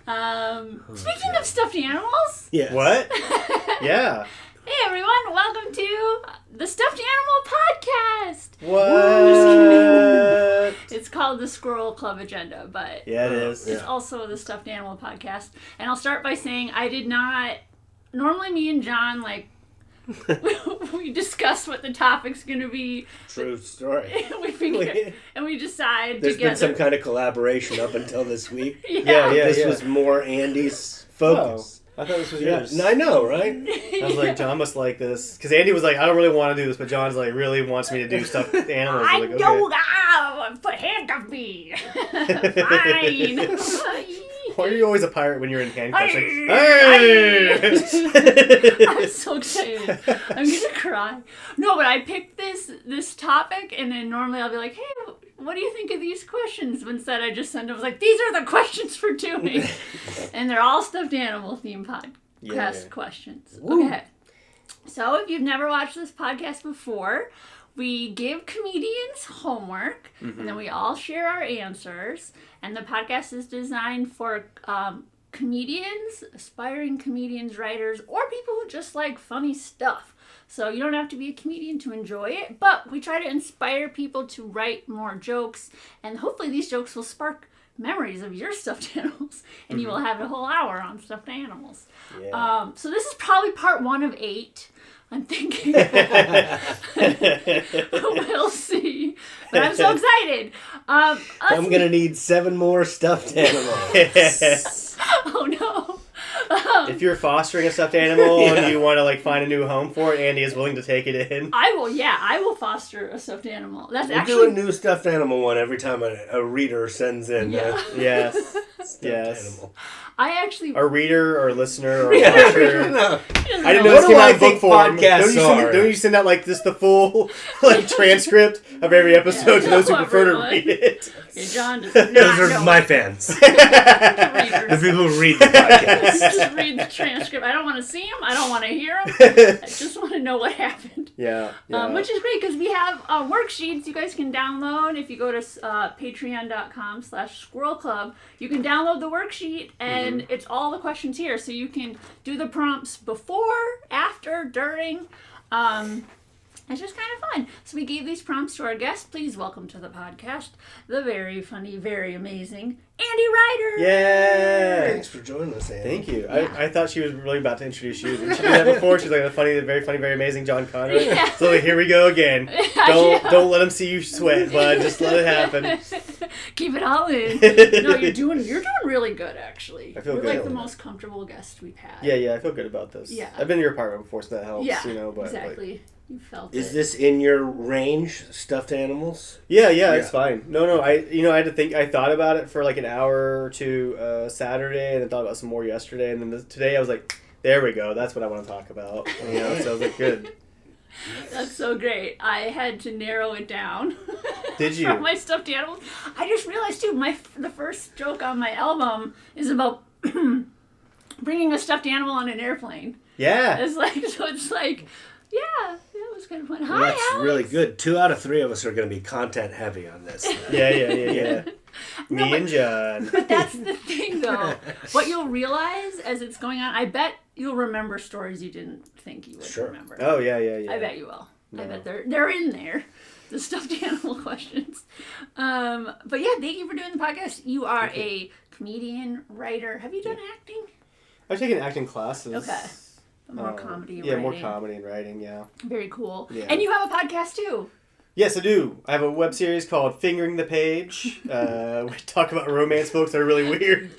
Speaking of stuffed animals. Yes. What? Yeah. Hey everyone, welcome to the Stuffed Animal Podcast. What? It's called the Squirrel Club Agenda, but Yeah, it is. it's also the Stuffed Animal Podcast. And I'll start by saying I did not. Normally, me and John we discuss what the topic's going to be. True story. and we decide There's together. been some kind of collaboration up until this week. Yeah. This was more Andy's focus. I thought this was yours. I know, right? I was like, John must like this. Because Andy was like, I don't really want to do this, but John's like, really wants me to do stuffed animals. I was like, know. Put handcuff me. Fine. Why are you always a pirate when you're in handcuffs? Like, Hey! hey! I'm so excited. I'm gonna cry. No, but I picked this topic, and then normally I'll be like, hey, what do you think of these questions? But instead I just send them, like, these are the questions for doing. And they're all stuffed animal themed podcast questions. Woo. Okay. So if you've never watched this podcast before, we give comedians homework, and then we all share our answers. And the podcast is designed for comedians, aspiring comedians, writers, or people who just like funny stuff. So you don't have to be a comedian to enjoy it, but we try to inspire people to write more jokes, and hopefully these jokes will spark memories of your stuffed animals, and you will have a whole hour on stuffed animals. Yeah. So this is probably part 1 of 8. I'm thinking. We'll see. But I'm so excited. I'm going to need 7 more stuffed animals. Oh, no. If you're fostering a stuffed animal and you want to like find a new home for it, Andy is willing to take it in. I will foster a stuffed animal. That's We'll actually do a new stuffed animal one every time a reader sends in Yes. stuffed animal. I actually A reader or a listener or a Yeah, watcher. no. I didn't know What this do came I out in book think form. podcasts Don't you send out like just the full like transcript of every episode to those who prefer to everyone. read it? Okay, John does not Those are know my fans. readers. The people who read the podcast. Just read the transcript. I don't want to see them. I don't want to hear them. I just want to know what happened. Yeah. Which is great because we have worksheets you guys can download. If you go to patreon.com/squirrel club, you can download the worksheet, and it's all the questions here. So you can do the prompts before, after, during. It's just kind of fun. So we gave these prompts to our guest. Please welcome to the podcast the very funny, very amazing Andy Ryder. Yeah. Thanks for joining us, Andy. Thank you. Yeah. I thought she was really about to introduce you. Didn't she do that before? She's like the funny, very funny, very amazing John Conroy. Yeah. So like, here we go again. Don't let him see you sweat, bud. Just let it happen. Keep it all in. No, you're doing really good, actually. I feel You're good. like the most comfortable guest we've had. Yeah, I feel good about this. Yeah. I've been in your apartment before, so that helps. Yeah, But exactly. Like, You felt Is it. this in your range, stuffed animals? yeah, it's fine. No, I had to think. I thought about it for like an hour or two Saturday, and then thought about some more yesterday, and then today I was like, there we go. That's what I want to talk about. So I was like, good. That's so great. I had to narrow it down. Did you? From my stuffed animals. I just realized too, the first joke on my album is about bringing a stuffed animal on an airplane. Yeah. It's like, yeah, that was kind of fun. Well, Hi, that's Alex. really good. 2 out of 3 of us are going to be content heavy on this. Yeah. Me and John. But that's the thing, though. What you'll realize as it's going on, I bet you'll remember stories you didn't think you would remember. Oh, yeah. I bet you will. No. I bet they're in there. The stuffed animal questions. But yeah, thank you for doing the podcast. You are a comedian, writer. Have you done acting? I've taken acting classes. Okay. More comedy and yeah, writing. more comedy and writing, yeah. Very cool. Yeah. And you have a podcast too. Yes, I do. I have a web series called Fingering the Page. We talk about romance books that are really weird.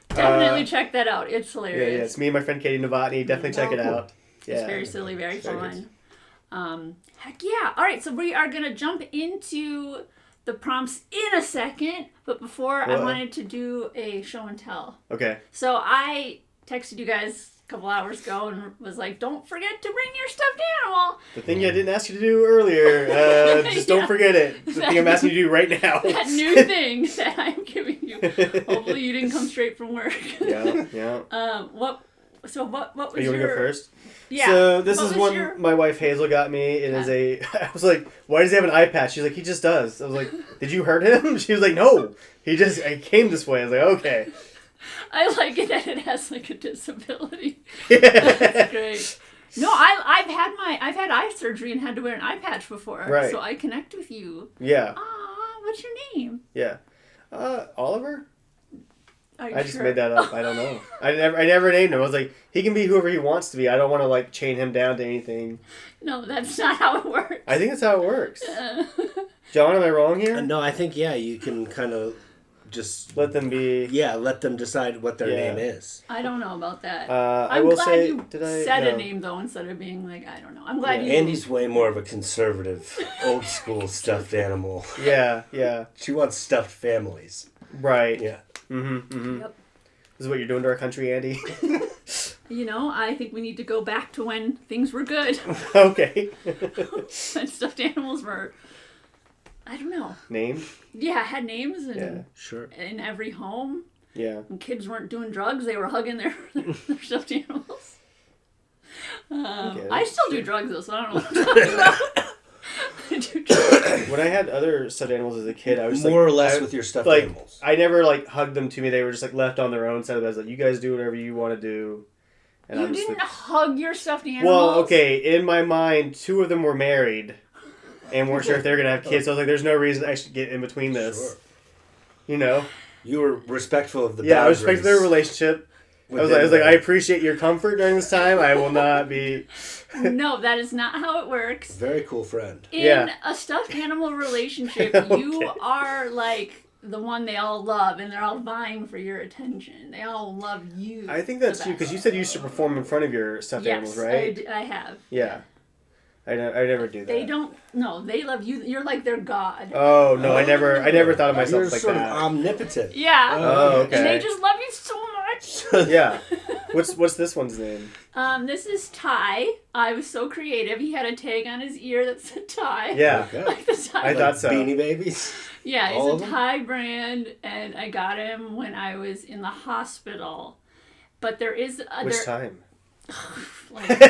Definitely check that out. It's Yeah, hilarious. it's me and my friend Katie Novotny. Definitely check it out. Yeah. It's very silly, very Very fun. Heck yeah. All right, so we are going to jump into the prompts in a second. But before, I wanted to do a show and tell. Okay. So I texted you guys a couple hours ago and was like, don't forget to bring your stuffed animal. The thing I didn't ask you to do earlier, just don't forget it. The thing I'm asking you to do right now. That new thing that I'm giving you. Hopefully you didn't come straight from work. Yeah. What was You your... want me to go first? Yeah. So this What is was one my wife Hazel got me. It is I was like, why does he have an eye patch? She's like, he just does. I was like, did you hurt him? She was like, no. He came this way. I was like, okay. I like it that it has like a disability. That's great. No, I've had eye surgery and had to wear an eye patch before. Right. So I connect with you. Yeah. What's your name? Yeah. Oliver? Are you I just sure? made that up. I don't know. I never named him. I was like, he can be whoever he wants to be. I don't want to like chain him down to anything. No, that's not how it works. I think that's how it works. John, am I wrong here? No, I think, you can kind of just... Let them be... Yeah, let them decide what their name is. I don't know about that. I will glad say... you said a name, though, instead of being like, I don't know. I'm glad you... Andy's way more of a conservative, old-school stuffed animal. Yeah. She wants stuffed families. Right. Yeah. Yep. This is what you're doing to our country, Andy? I think we need to go back to when things were good. Okay. When stuffed animals were... I don't know. Named? Yeah, had names and Sure. in every home. Yeah. When kids weren't doing drugs, they were hugging their stuffed animals. I still do drugs though, so I don't know what I'm talking about. I do drugs. When I had other stuffed animals as a kid, I was more or less with your stuffed animals. I never hugged them to me. They were just left on their own side of the bed. Like, you guys do whatever you want to do. And You I'm just didn't hug your stuffed animals? well, okay. In my mind, 2 of them were married. And weren't sure if they were going to have kids. So I was like, there's no reason I should get in between this. Sure. You know? You were respectful of the Yeah, I boundaries. respect their relationship. I was like, I appreciate your comfort during this time. I will not be... No, that is not how it works. Very cool friend. In a stuffed animal relationship, you are like the one they all love, and they're all vying for your attention. They all love you. I think that's true, because you said you used to perform in front of your stuffed animals, right? Yes, I have. Yeah. I never do that. They don't. No, they love you. You're like their god. Oh no, I never thought of myself You're like sort that. of omnipotent. Yeah. Oh, okay. And they just love you so much. Yeah. What's this one's name? This is Ty. I was so creative. He had a tag on his ear that said Ty. Yeah. Okay. Like the Ty. I thought so. Beanie Babies? Yeah, All of it's a them? Thai brand, and I got him when I was in the hospital. But there is... Which time? Definitely,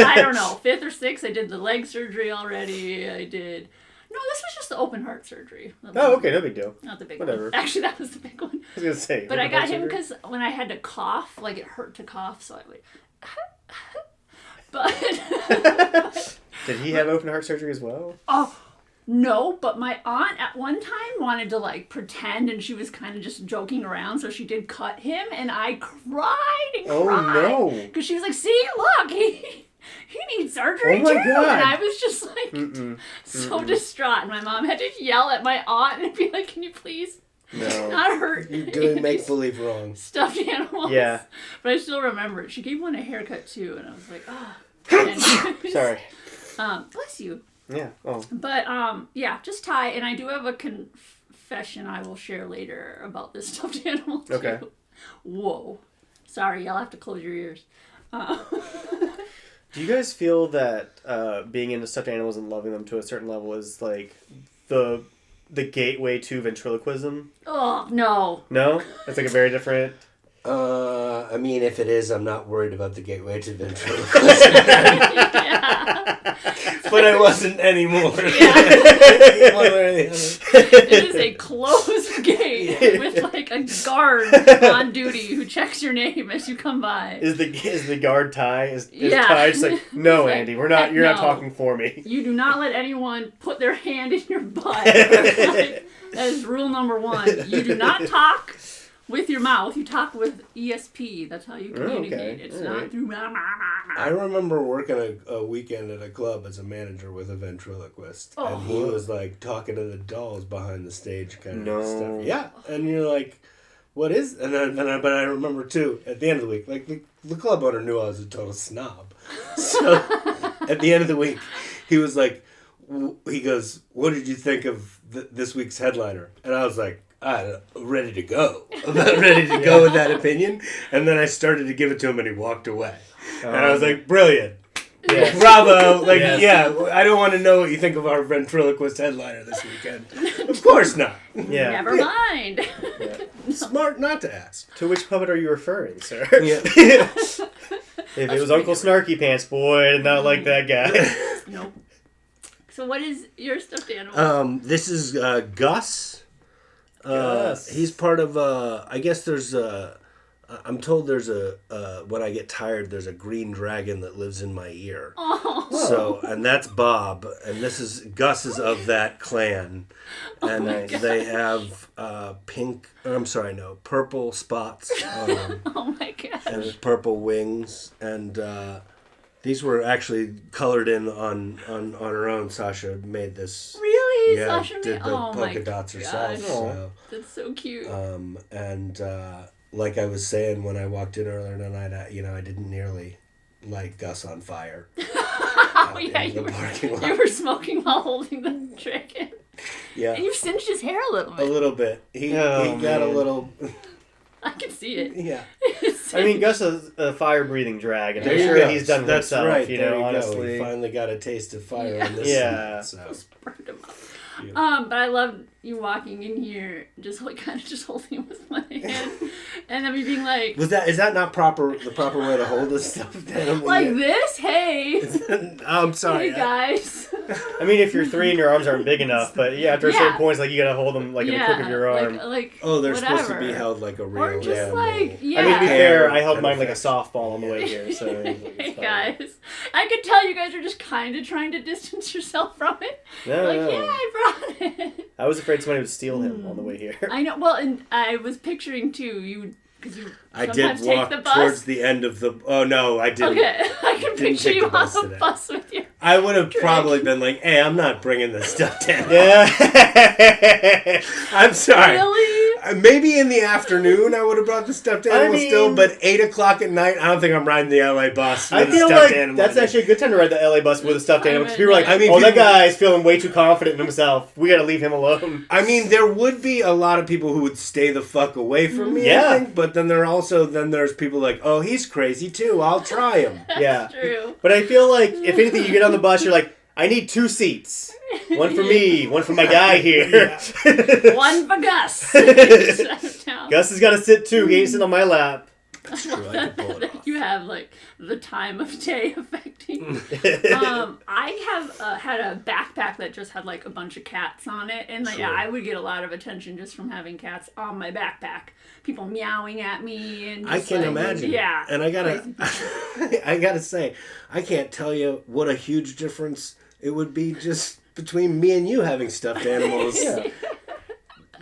I don't know, 5th or 6th. I did the leg surgery already. No, this was just the open heart surgery. Oh, okay, no big deal. Not the big Whatever. one. Actually, that was the big one. I was going to say. But I got him surgery? because when I had to cough, it hurt to cough, so I would... But... Did he have open heart surgery as well? Oh, no, but my aunt at one time wanted to pretend, and she was kind of just joking around, so she did cut him, and I cried and cried. Oh, no. Because she was like, see, look, he needs surgery Oh my too. God. And I was just so distraught. And my mom had to yell at my aunt and be like, can you please not hurt You're doing make-believe wrong. stuffed animals? Yeah. But I still remember it. She gave one a haircut too, and I was like, oh. Sorry. Bless you. Yeah. Oh. But, just Ty, and I do have a confession I will share later about this stuffed animal, too. Okay. Whoa. Sorry, I'll have to close your ears. Do you guys feel that being into stuffed animals and loving them to a certain level is, the gateway to ventriloquism? Oh, no. No? It's a very different... I mean, if it is, I'm not worried about the gateway to ventriloquism. But I wasn't anymore. Yeah. One way or the It is a closed gate with a guard on duty who checks your name as you come by. Is the guard Ty? Is Yeah. Ty just no, He's Andy, you're not no. talking for me. You do not let anyone put their hand in your butt. That is rule number 1. You do not talk with your mouth. You talk with ESP. That's how you communicate. Okay. It's All not right. through... I remember working a weekend at a club as a manager with a ventriloquist. Oh. And he was talking to the dolls behind the stage kind No. of stuff. Yeah. And you're like, what is... But I remember too, at the end of the week, the club owner knew I was a total snob. So at the end of the week, he was like, he goes, what did you think of this week's headliner? And I was like, I'm ready to go. I'm not ready to go with that opinion. And then I started to give it to him and he walked away. And I was like, brilliant. Yes. Bravo. Yes. Yeah, I don't want to know what you think of our ventriloquist headliner this weekend. Of course not. Yeah. Never mind. Yeah. Smart not to ask. To which puppet are you referring, sir? Yeah. If it was Uncle Snarky Pants, boy, I did not like that guy. Nope. So what is your stuffed animal? This is Gus. Gus. He's part of, I guess there's I'm told there's when I get tired, there's a green dragon that lives in my ear. Oh. So, and that's Bob, and Gus is of that clan. And they have purple spots on them. Oh my gosh. And purple wings. And these were actually colored in on her own. Sasha made this. Really? Yeah, Sasha did the polka dots herself. So. That's so cute. And like I was saying when I walked in earlier tonight, I didn't nearly light Gus on fire. Oh yeah, you were smoking while holding the dragon. Yeah. And you singed his hair a little bit. A little bit. He got a little. I can see it. Yeah. I mean, Gus is a fire-breathing dragon. I'm There you sure go. he's done with That's himself, right. you There know, you honestly. Go. He finally got a taste of fire in this. Yeah. So. Just burned him up. Yeah. But I love you walking in here, just like kind of just holding him with my hand, and then me being like, Is that not the proper way to hold a stuffed animal? like this? Hey, I'm sorry. hey guys. I mean, if you're 3 and your arms aren't big enough, but yeah, after a certain point, it's like you gotta hold them like in the crook of your arm. Like Oh, they're whatever. supposed to be held like a real Or just animal. like, yeah. I mean, to be fair, I held And mine like a affection. softball on the way here, so. Hey guys, I could tell you guys are just kind of trying to distance yourself from it. No, Like, no. yeah, I brought it. I was afraid somebody would steal him on the way here. I know. Well, and I was picturing too. Because you I sometimes did take walk the bus. towards the end of the. Oh no, I didn't. Okay, I can Didn't picture take you the on bus the today. bus with you. I would have probably been like, "Hey, I'm not bringing this stuffed animal." Yeah. I'm sorry. Really? Maybe in the afternoon I would have brought the stuffed animal mean- still, but 8:00 at night, I don't think I'm riding the LA bus with I a feel stuffed like animal. that's actually a good time to ride the LA bus with a stuffed animal. Because people are like, I mean, that people- guy's feeling way too confident in himself. We gotta leave him alone. I mean, there would be a lot of people who would stay the fuck away from me, Yeah. I think, but then there's people like, oh, he's crazy too, I'll try him. Yeah. True. But I feel like, if anything, you get on the bus, you're like, I need 2 seats. One for me, one for my guy here. One for Gus. Gus Gus has got to sit too. He ain't sitting on my lap. That's true, I could pull it off. You have like the time of day affecting. I have had a backpack that just had like a bunch of cats on it, and like, yeah, I would get a lot of attention just from having cats on my backpack. People meowing at me, and I just, can like, imagine. Yeah, And I gotta say, I can't tell you what a huge difference it would be just between me and you having stuffed animals. Yeah.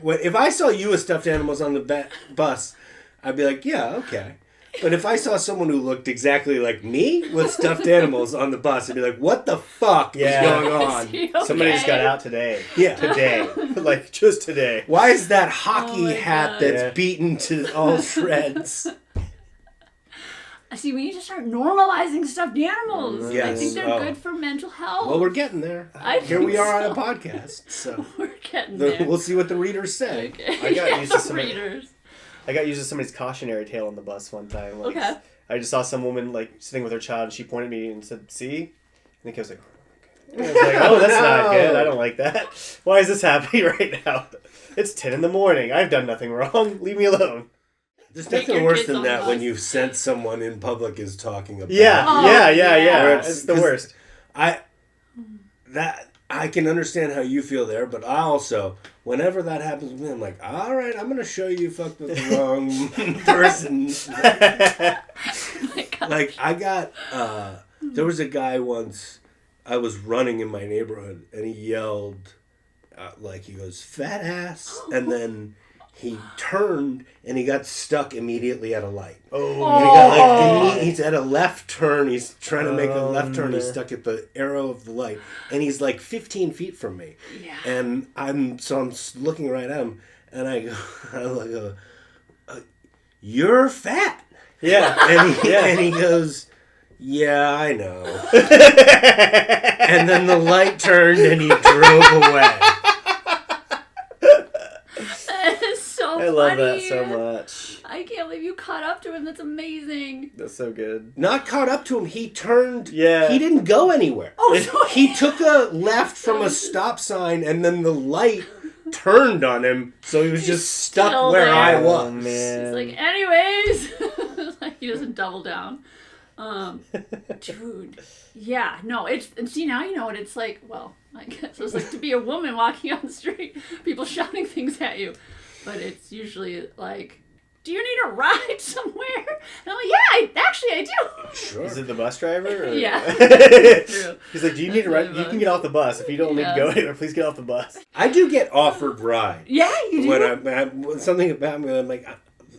If I saw you with stuffed animals on the bus, I'd be like, yeah, okay. But if I saw someone who looked exactly like me with stuffed animals on the bus, I'd be like, what the fuck is going on? Okay. Somebody just got out today. Yeah. Today. Like, just today. Why is that hockey my hat God. that's Yeah. beaten to all shreds? I see. We need to start normalizing stuffed animals. I Yes. think they're Oh. good for mental health. Well, we're getting there. I Here we think are on a so. podcast, so We're getting there. we'll see what the readers say. Okay. I got used to some- readers. I got used to somebody's cautionary tale on the bus one time. Like, Okay. I just saw some woman, like, sitting with her child, and she pointed at me and said, see? And the kid was like, and I was like, oh, that's not good. I don't like that. Why is this happening right now? It's 10 in the morning. I've done nothing wrong. Leave me alone. There's Take nothing your worse kids than on the that when bus. you sense someone in public is talking about. Yeah, Oh, yeah. yeah. It's the 'cause worst. I can understand how you feel there, but I also, whenever that happens with me, I'm like, all right, I'm gonna show you fucked with the wrong person. Like I got, there was a guy once. I was running in my neighborhood, and he yelled, like he goes, "Fat ass," and then he turned and he got stuck immediately at a light. Oh, And he got like he's at a left turn. He's trying to make a left turn. He's stuck at the arrow of the light, and he's like 15 feet from me. Yeah. And I'm looking right at him, and I go, "You're fat." yeah. And he goes, "Yeah, I know." And then the light turned, and he drove away. That is so I love that funny. so much. I can't believe you caught up to him. That's amazing. That's so good. Not caught up to him. He turned. Yeah. He didn't go anywhere. Oh, so He took a left from a stop sign, and then the light turned on him, so he was just stuck still where there. I Oh, was. man. He's like, anyways. Like, he doesn't double down. Dude. Yeah, no, and see, now you know what it's like. Well, I guess it's like to be a woman walking on the street, people shouting things at you. but it's usually like, do you need a ride somewhere? And I'm like, yeah, I do. Sure. Is it the bus driver? Or? Yeah. True. He's like, do you need a ride? You can get off the bus. If you don't need to go anywhere, please get off the bus. I do get offered rides. Yeah, you do. When something about me, I'm like,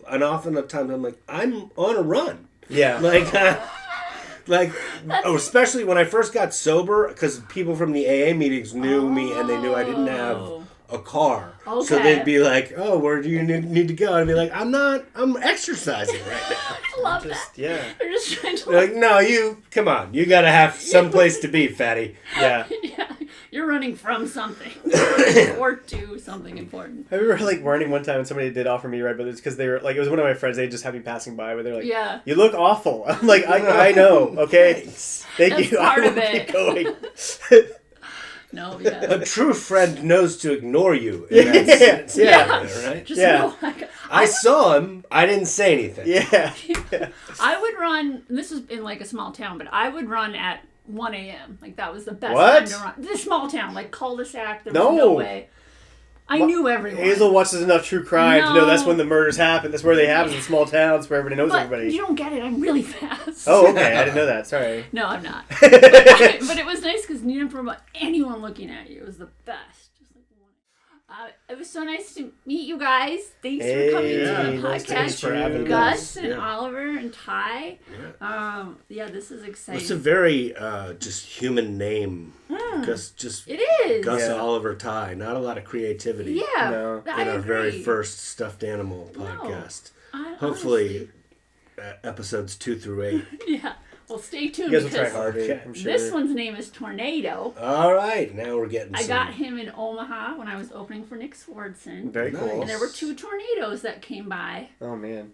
and often at times I'm like, I'm on a run. Yeah. Especially when I first got sober, because people from the AA meetings knew me and they knew I didn't have a car. Okay. So they'd be like, oh, where do you need to go? And I'd be like, I'm exercising right now. I love that. Yeah. They're just trying to They're like, no, come on. You got to have some place to be, fatty. Yeah. Yeah. You're running from something or to something important. I remember like running one time and somebody did offer me a ride, but it's because they were like, it was one of my friends. They just had me passing by, but they're like, yeah, you look awful. I'm like, I know, okay, thank That's you. part I of will it. keep going. No, yeah. A true friend knows to ignore you. In that sense. Yeah. Right? Just Yeah. know, like, I saw him. I didn't say anything. Yeah. I would run. This was in like a small town, but I would run at 1 a.m. Like that was the best What? time to run. This small town, like cul-de-sac. There was No. no way. I knew everyone. Hazel watches enough true crime to know that's No. when the murders happen. That's where they happen in small towns where everybody knows but everybody. you don't get it. I'm really fast. Oh, okay. I didn't know that. Sorry. No, I'm not. But it was nice because you didn't have to worry about anyone looking at you. It was the best. Just like it was so nice to meet you guys. Thanks for coming to the nice to meet podcast, you. Having Gus us. and Oliver and Ty. Yeah, this is exciting. It's a very just human name. Just It is. Gus Yeah. Oliver Ty. Not a lot of creativity. Yeah, No. I In our agree. very first stuffed animal podcast. Honestly. Hopefully, episodes 2 through 8. Yeah. Well, stay tuned You guys will try because harder, Okay. I'm sure. this one's name is Tornado. All right, now we're getting. I some... got him in Omaha when I was opening for Nick Swardson. Very cool. Nice. And there were 2 tornadoes that came by Oh, man.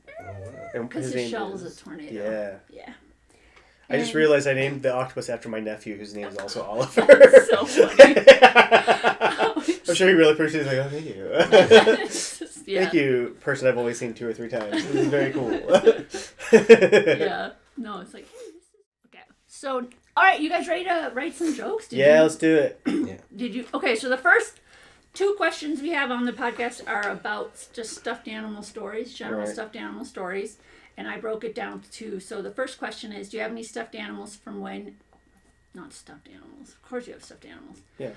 Oh, wow. And because his name shell is- was a tornado. Yeah. Yeah. I just And- realized I named the octopus after my nephew, whose name is also Oliver. That's so funny. I'm sure he really appreciates it. He's like, oh, thank you. It's just, yeah. Thank you, person I've only seen 2 or 3 times. This is very cool. Yeah. No, it's like, hey, this is... Okay. So, all right, you guys ready to write some jokes? Yeah, let's do it. Did you? Okay, so the first 2 questions we have on the podcast are about just stuffed animal stories, general Right. stuffed animal stories. And I broke it down to 2. So the first question is, do you have any stuffed animals from when... Not stuffed animals. Of course you have stuffed animals. Yeah.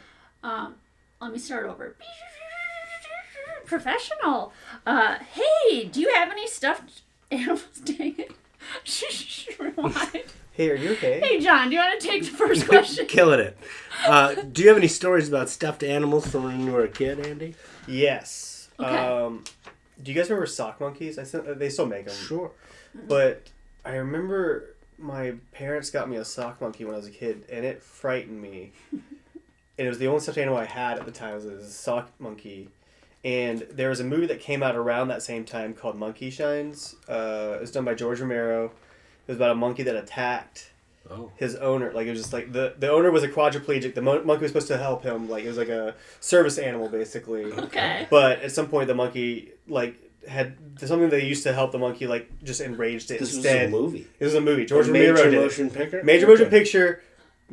Let me start over. Professional. Hey, do you have any stuffed animals? Dang it. Rewind. Hey, are you okay? Hey, John, do you want to take the first question? Killing it. Do you have any stories about stuffed animals from when you were a kid, Andy? Yes. Okay. Do you guys remember sock monkeys? They still make them. Sure. But I remember my parents got me a sock monkey when I was a kid, and it frightened me. And it was the only stuffed animal I had at the time was a sock monkey. And there was a movie that came out around that same time called Monkey Shines. It was done by George Romero. It was about a monkey that attacked his owner. Like, it was just like the owner was a quadriplegic. The monkey was supposed to help him. Like, it was like a service animal, basically. Okay. But at some point, the monkey had something they used to help the monkey just enraged it. This instead. was a movie. It was a movie. George Major Romero did motion picture. Major motion picture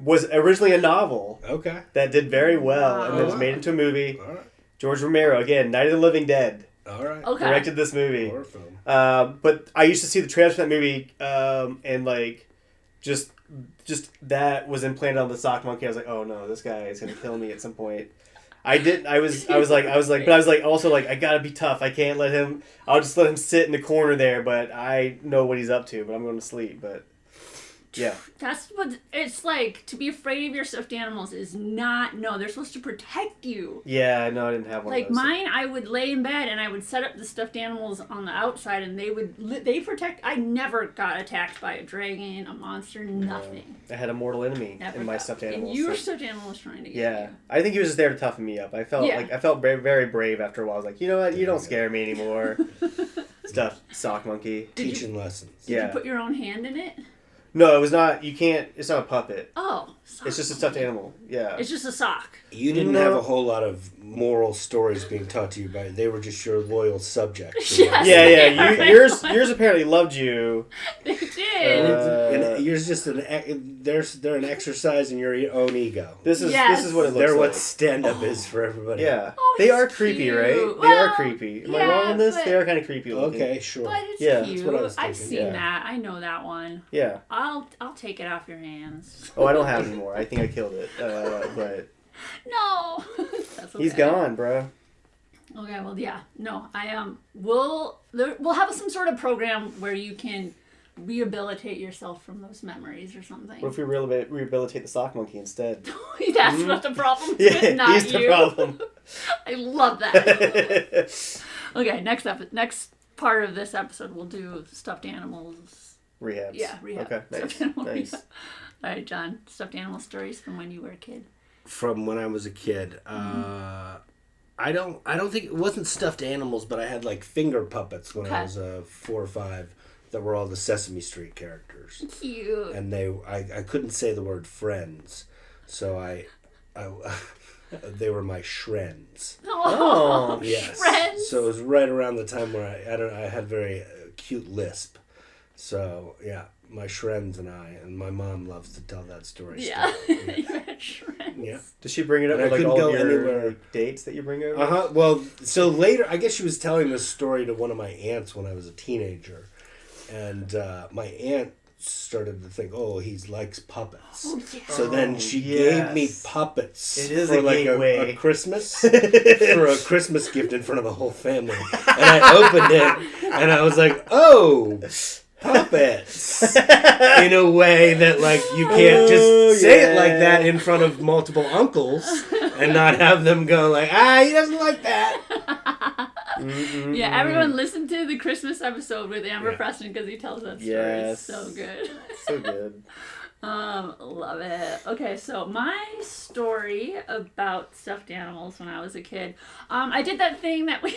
was originally a novel Okay. that did very well, and then was made into a movie. All right. George Romero, again, Night of the Living Dead, All right. Okay. directed this movie. Horror film. But I used to see the trailers for that movie, and just that was implanted on the sock monkey. I was like, oh no, this guy is gonna kill me at some point. I was like, also I gotta be tough. I can't let him. I'll just let him sit in the corner there, but I know what he's up to. But I'm going to sleep. But yeah, That's what it's like. To be afraid of your stuffed animals is not... No, they're supposed to protect you. yeah, no, I didn't have one. Like of those. mine, I would lay in bed and I would set up the stuffed animals on the outside and they protect... I never got attacked by a dragon, a monster, nothing. I had a mortal enemy Never in my got- stuffed animals. And your so- stuffed animal was trying to get Yeah, you. I think he was just there to toughen me up. I felt very, very brave after a while. I was like, you know what, you don't scare me anymore. Stuffed sock monkey. Teaching lessons. Did Yeah. you put your own hand in it? No, it was not. You can't. It's not a puppet. Oh, It's just a stuffed animal. Yeah. It's just a sock. You didn't have a whole lot of moral stories being taught to you by they were just your loyal subjects. Yes. Yeah. Yours apparently loved you. They did. And yours just they're an exercise in your own ego. This is what it looks like. They're what stand-up is for everybody. Yeah. Oh, they are it's creepy, cute. right? Well, They are creepy. Am I wrong on this? but- They are kind of creepy looking. Okay, sure. But it's Yeah, cute. that's what I was I've thinking, seen yeah. that. I know that one. Yeah. I'll take it off your hands. Oh, I don't have any more. I think I killed it. But No. That's okay. he's gone, bro. Okay, well, yeah. No, we'll have some sort of program where you can rehabilitate yourself from those memories or something. What if we rehabilitate the sock monkey instead? That's what the problem is, Yeah, not he's you. the problem. I love that. Okay, next part of this episode we'll do stuffed animals. Rehabs. Yeah, rehab. Okay, nice. Stuffed animal Nice. rehab. All right, John. Stuffed animal stories from when you were a kid. From when I was a kid. I don't think it wasn't stuffed animals, but I had like finger puppets when I was 4 or 5 that were all the Sesame Street characters. Cute. And I couldn't say the word friends, so I they were my shrens. Oh, Yes. friends. So it was right around the time where I had very cute lisp. So yeah, my shrens and my mom loves to tell that story. Yeah, still. you had shreds. Yeah. Does she bring it up And I with like couldn't all of go your anywhere. like, dates that you bring over? Uh-huh. Well, so later, I guess she was telling this story to one of my aunts when I was a teenager. And my aunt started to think, oh, he likes puppets. Oh, yeah. So then she yes. gave me puppets It is for a like gateway. a Christmas, for a Christmas gift in front of the whole family. And I opened it, and I was like, oh, puppets. In a way that, like, you can't just say it like that in front of multiple uncles and not have them go like, he doesn't like that. Yeah, everyone listen to the Christmas episode with Amber Preston because he tells that story. Yes. It's so good. So good. Love it. Okay, so my story about stuffed animals when I was a kid. I did that thing that we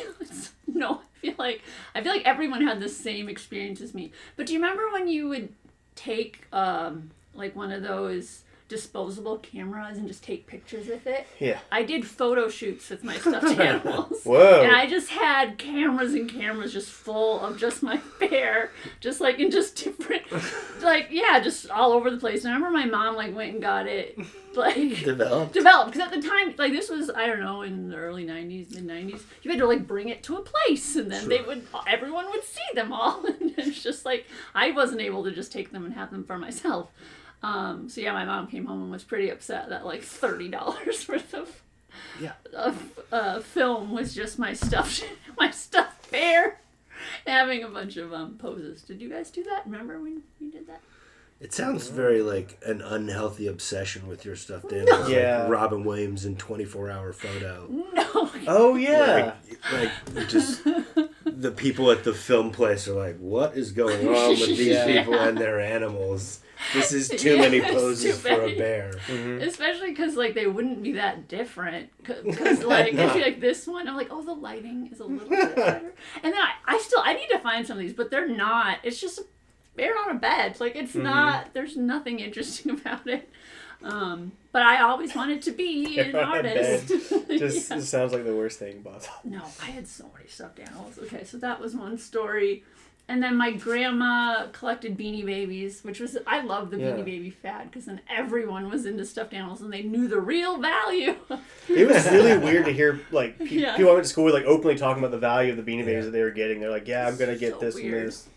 I feel like everyone had the same experience as me. But do you remember when you would take like one of those disposable cameras and just take pictures with it? Yeah. I did photo shoots with my stuffed animals. Whoa. And I just had cameras and cameras just full of just my hair, just like in just different, like, yeah, just all over the place. And I remember my mom like went and got it, like, Developed. because at the time, like, this was, I don't know, in the early 90s, mid 90s, you had to like bring it to a place and then everyone would see them all. And it's just like, I wasn't able to just take them and have them for myself. So yeah, my mom came home and was pretty upset that like $30 worth of film was just my stuffed bear having a bunch of poses. Did you guys do that? Remember when you did that? It sounds very like an unhealthy obsession with your stuffed animals. Yeah. Like Robin Williams in 24-hour photo. No. Oh yeah. Like just the people at the film place are like, what is going on with these Yeah. people and their animals? This is too many it's poses too for many. a bear. Especially because like they wouldn't be that different. Because like No. if you like this one, I'm like, oh, the lighting is a little bit better. And then I need to find some of these, but they're not. It's just a bear on a bed. Like it's not. There's nothing interesting about it. But I always wanted to be an Bear on a artist. Just Yeah. it sounds like the worst thing possible. No, I had so many stuffed animals. Okay, so that was one story. And then my grandma collected Beanie Babies, which was, I love the Beanie Baby fad, because then everyone was into stuffed animals and they knew the real value. It was really weird to hear like Yeah. people I went to school with like openly talking about the value of the Beanie Babies that they were getting. They're like, yeah, I'm gonna get So this weird. and this.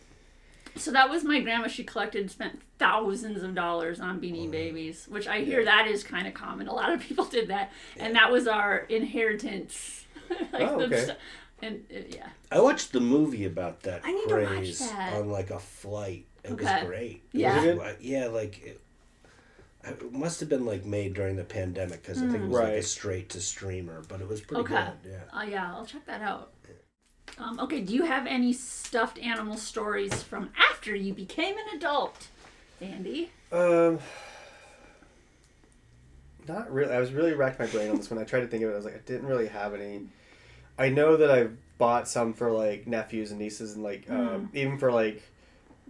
So that was my grandma. She collected, spent thousands of dollars on Beanie Babies, which I hear that is kind of common. A lot of people did that. And that was our inheritance. Okay. Yeah. I watched the movie about that I need to watch craze that. on like a flight. It Okay. was great. Yeah. It was, yeah, like it must have been like made during the pandemic because I think it was like a Right. straight to streamer, but it was pretty Okay. good. Yeah. Yeah, I'll check that out. Okay, do you have any stuffed animal stories from after you became an adult, Andy? Not really. I was really racked my brain on this one. I tried to think of it. I was like, I didn't really have any. I know that I've bought some for like nephews and nieces and like even for like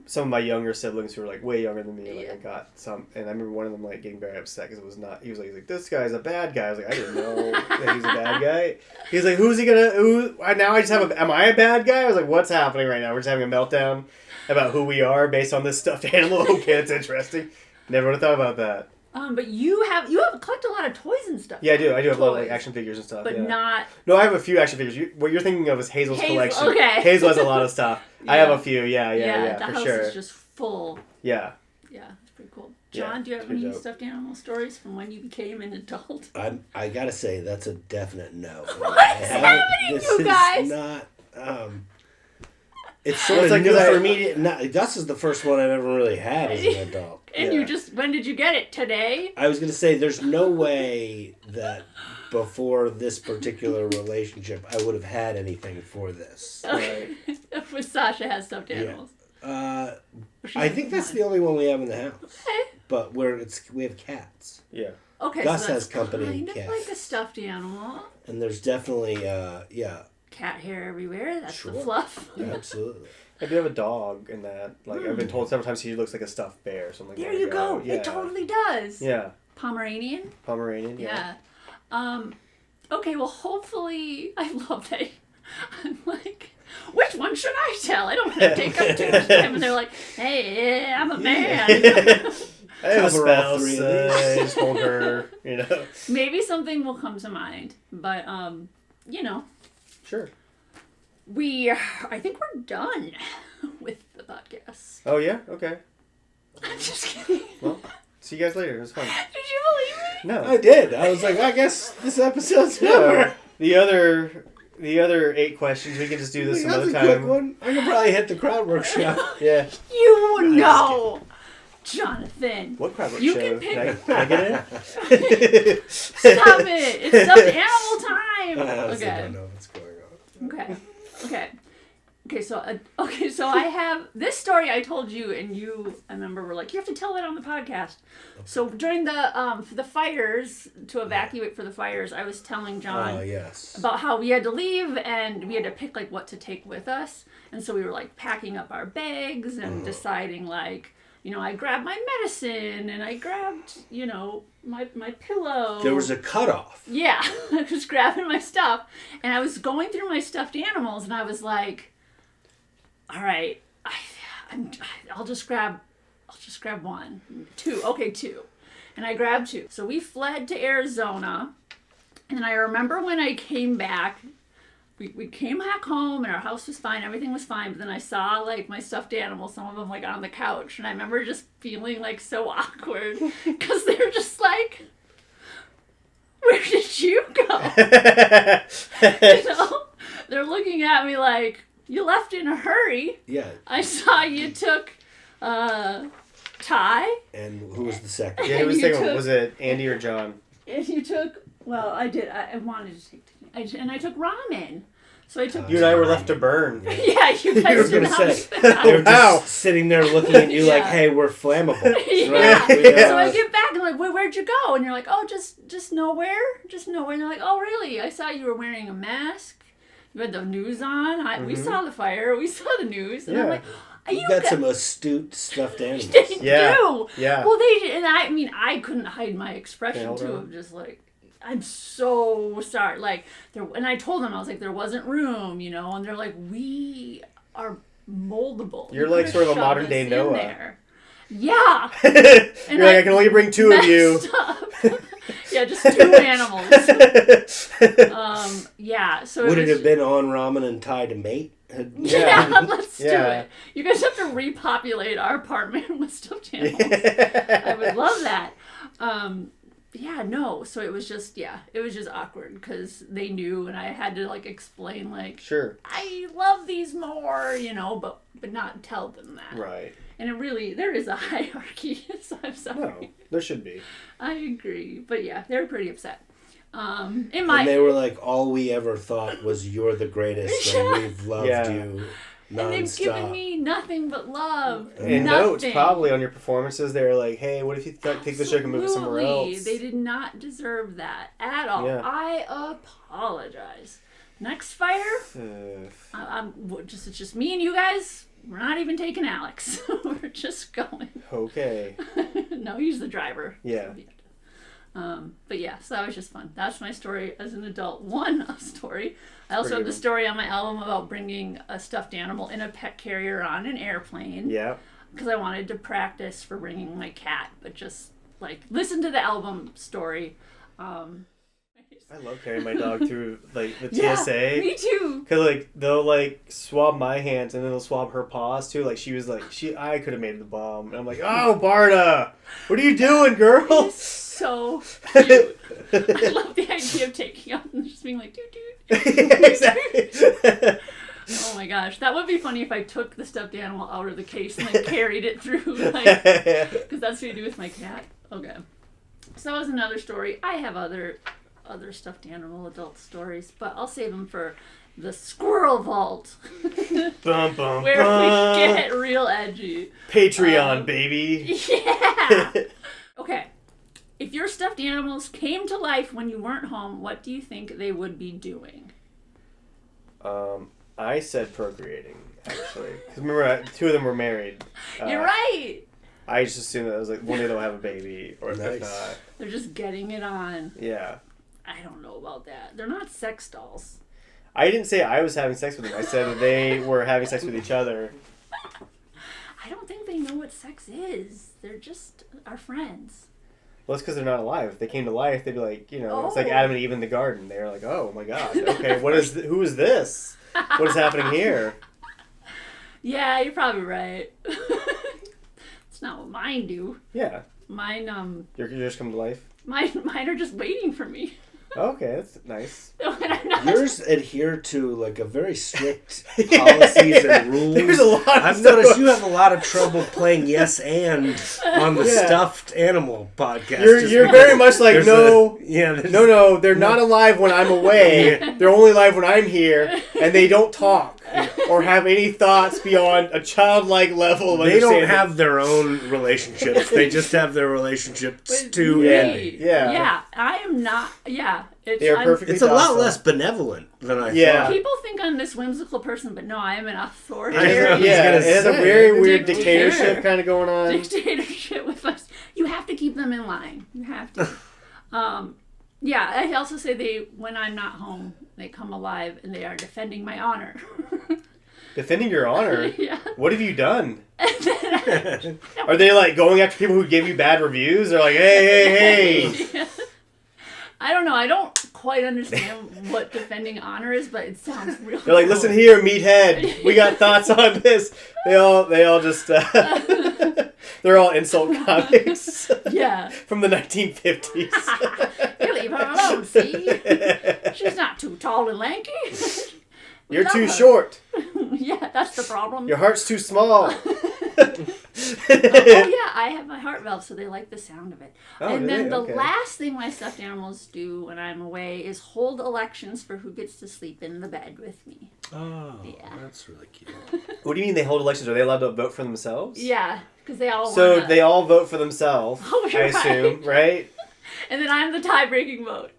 some of my younger siblings who were like way younger than me, like Yeah. I got some, and I remember one of them like getting very upset because it was not. He was like, this guy's a bad guy. I was like, I didn't know that he's a bad guy. He's like, who's he gonna? Who? Now I just have a. Am I a bad guy? I was like, what's happening right now? We're just having a meltdown about who we are based on this stuffed animal. Okay, that's interesting. Never would have thought about that. But you have collected a lot of toys and stuff. Yeah, I do. I do have a lot of like Toys. action figures and stuff. But yeah. not. No, I have a few action figures. What you're thinking of is Hazel's collection. Okay. Hazel has a lot of stuff. I have Yeah. a few. Yeah, The for house sure. is just full. Yeah. Yeah, it's pretty cool. John, Yeah, do you have pretty any dope. stuffed animal stories from when you became an adult? I gotta say that's a definite no. What is happening, This you is guys? not. It's sort It's of like, new 'cause for me. Gus is the first one I've ever really had as an adult. And Yeah. you just, when did you get it? Today? I was gonna say there's no way that before this particular relationship I would have had anything for this. Okay. With Sasha has stuffed animals. I think that's the only one we have in the house. Okay. But we have cats, Yeah. Okay, Gus so has that's company kind of cats. like a stuffed animal. and there's definitely Cat hair everywhere. That's Sure. the fluff. absolutely. I do have a dog in that. Like, I've been told several times he looks like a stuffed bear. So I'm like, There oh, you yeah. go. Yeah. It totally does. Yeah. Pomeranian. Pomeranian. Yeah. Yeah. Okay, well, hopefully, I love that. I'm like, which one should I tell? I don't want to take up too much time. And they're like, hey, I'm a man. I have a Cover all spouse. three of I just told her, you know. Maybe something will come to mind. But, Sure. I think we're done with the podcast. Oh, yeah? Okay. I'm just kidding. Well, see you guys later. It was fun. Did you believe me? No. I did. I was like, I guess this episode's over. The other 8 questions, we can just do this some That's other a quick time. one. I could probably hit the crowd work show. Yeah. You know, Jonathan. What crowd work You show? can pick- Can I get in? Stop it! It's stuffed animal time. I honestly Okay. don't know what's going on. Okay. So I have this story I told you, and I remember were like, you have to tell it on the podcast. So during the fires, to evacuate for the fires, I was telling John Oh, yes. about how we had to leave and we had to pick like what to take with us, and so we were like packing up our bags and deciding like, I grabbed my medicine and I grabbed my pillow. There was a cutoff. Yeah, I was grabbing my stuff, and I was going through my stuffed animals, and I was like, all right, I'll just grab 1, 2, okay, 2. And I grabbed 2. So we fled to Arizona, and then I remember when I came back, we came back home, and our house was fine, everything was fine, but then I saw, like, my stuffed animals, some of them, like, on the couch, and I remember just feeling, like, so awkward, because they were just like, where did you go? They're looking at me like, you left in a hurry. Yeah. I saw you took Ty. And who was the second? Yeah, who was You thinking, took- was it Andy or John? And you took, well, I did. I wanted to take, and I took ramen. So I took You and I were Ty. left to burn. Yeah, you guys I was didn't gonna have say, to they were just Wow. sitting there looking at you like, Yeah. hey, we're flammable. Yeah. Right? So I get back and I'm like, where'd you go? And you're like, oh, just nowhere. And they're like, oh, really? I saw you were wearing a mask. You had the news on. We saw the fire. We saw the news. And I'm Yeah. like, You got some astute stuffed animals. They Yeah. do. Yeah. Well, they did, and I couldn't hide my expression Hold too on. of just like, I'm so sorry. Like and I told them I was like, there wasn't room, and they're like, we are moldable. You're You like could've sort of a shoved modern us day in Noah. there. Yeah. You're like, I can only bring 2 of you. messed up. Yeah, just 2 animals. Yeah. So Would it it was have been on ramen and Thai to mate? Yeah, let's do Yeah. it. You guys have to repopulate our apartment with stuffed animals. I would love that. So it was just awkward because they knew, and I had to like explain like, Sure. I love these more, but not tell them that. Right. And there is a hierarchy, so I'm sorry. No, there should be. I agree, but yeah, they were pretty upset. And they were like, all we ever thought was you're the greatest and we've loved Yeah. you and they've given nonstop. me nothing but love. And nothing. notes probably on your performances. They were like, hey, what if you take this joke and move it somewhere Absolutely. else? They did not deserve that at all. Yeah. I apologize. Next fire, Uh, it's just me and you guys we're not even taking Alex. We're just going. Okay. No, he's the driver. Yeah. But yeah, so that was just fun. That's my story as an adult. One story. I also have the good. story on my album about bringing a stuffed animal in a pet carrier on an airplane. Yeah. Because I wanted to practice for bringing my cat, but just like listen to the album story. I love carrying my dog through like the Yeah, TSA. me too. Cause like they'll like swab my hands and then they'll swab her paws too. Like she was like I could have made the bomb. And I'm like, oh Barda, what are you doing, girl? It's so cute. I love the idea of taking off and just being like doo doo. Exactly. Oh my gosh, that would be funny if I took the stuffed animal out of the case and then carried it through, like, because that's what I do with my cat. Okay, so that was another story. I have other stuffed animal adult stories, but I'll save them for the squirrel vault, Bum, bum, where bum. we get real edgy. Patreon, baby. Yeah. Okay, if your stuffed animals came to life when you weren't home, what do you think they would be doing? I said procreating, actually. Because remember, 2 of them were married. You're right. I just assumed that it was like one day they'll have a baby, or if Nice. not. They're just getting it on. Yeah. I don't know about that. They're not sex dolls. I didn't say I was having sex with them. I said that they were having sex with each other. I don't think they know what sex is. They're just our friends. Well, it's because they're not alive. If they came to life, they'd be like, it's like Oh. Adam and Eve in the garden. They're like, oh my god, okay, who is this? What is happening here? Yeah, you're probably right. It's not what mine do. Yeah. Mine, You're just come to life? mine are just waiting for me. Okay, that's nice. When I'm not. Yours adhere to like a very strict policies and rules. There's a lot of I've stuff. noticed you have a lot of trouble playing yes and on the Yeah. stuffed animal podcast. You're very much like, no, there's they're not alive when I'm away. They're only alive when I'm here, and they don't talk or have any thoughts beyond a childlike level of They don't understanding. have their own relationships. They just have their relationships With to me. Andy. Yeah. Yeah, I am not. Yeah. They are perfectly It's a lot docile. less benevolent than I Yeah. thought. People think I'm this whimsical person, but no, I am an I was authoritarian Yeah, gonna it has a say, very weird dictator. dictatorship kind of going on. dictatorship with us. You have to keep them in line. You have to. Yeah, I also say when I'm not home, they come alive and they are defending my honor. Defending your honor? Yeah. What have you done? Are they like going after people who give you bad reviews? They're like, hey. I don't know. I don't quite understand what defending honor is, but it sounds really They're like, cool. listen here, meathead. We got thoughts on this. They all just, they're all insult comics Yeah. from the 1950s. You leave her alone, see? She's not too tall and lanky. We You're love too her. short. Yeah, that's the problem. Your heart's too small. Oh yeah, I have my heart valve, so they like the sound of it. Oh, and do then they? the Okay. last thing my stuffed animals do when I'm away is hold elections for who gets to sleep in the bed with me. Oh, Yeah. that's really cute. What do you mean they hold elections? Are they allowed to vote for themselves? Yeah, because they all So wanna... they all vote for themselves, Oh, I you're assume, right? And then I'm the tie-breaking vote.